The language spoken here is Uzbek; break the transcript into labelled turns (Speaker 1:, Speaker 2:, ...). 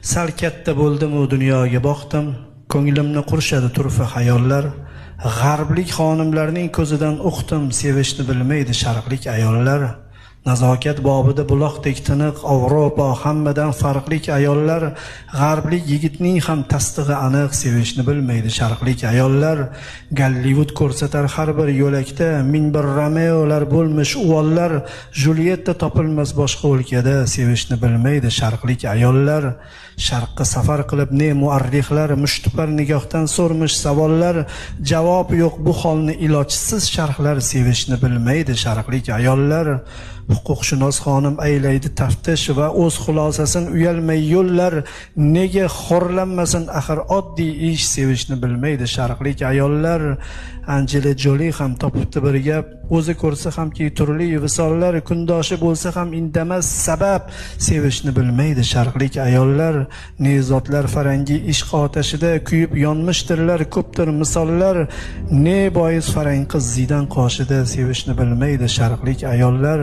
Speaker 1: Sal katta bo'ldim u dunyoga boqdim, ko'nglimni qurshadi turfa xayollar. G'arblik xonimlarning ko'zidan uqdim, sevishni bilmaydi sharqlik ayollar. Nazokat bobida buloqdek tiniq, Avropa hammadan farqlik ayollar. G'arblik yigitning ham tasdig'i aniq, sevishni bilmaydi sharqlik ayollar. Gollivud ko'rsatar har bir yo'lakda, ming bir Romeolar bo'lmish uvollar. Julietta topilmas boshqa o'lkada, sevishni bilmaydi sharqlik ayollar. Sharqqa safar qilib ne muarrixlar, mushtipar nigohdan so'rmish savollar. Javob yo'q bu holni ilojsiz sharhlar, sevishni bilmaydi sharqlik ayollar. Huquqshunos xonim aylaydi taftish va o'z xulosasin uyalmay yo'llar. Nega xorlanmasin axir oddiy ish, sevishni bilmaydi sharqlik ayollar. Anjela Joli ham topibdi bir gap, o'zi ko'rsa hamki turli visollar, kundoshi bo'lsa ham indamas sabab, sevishni bilmaydi sharqlik ayollar. Nezotlar farangi ishq otashida kuyib yonmishdirlar, ko'pdir misollar. Ne bois farang qiz ziydan qoshida, sevishni bilmaydi sharqlik ayollar.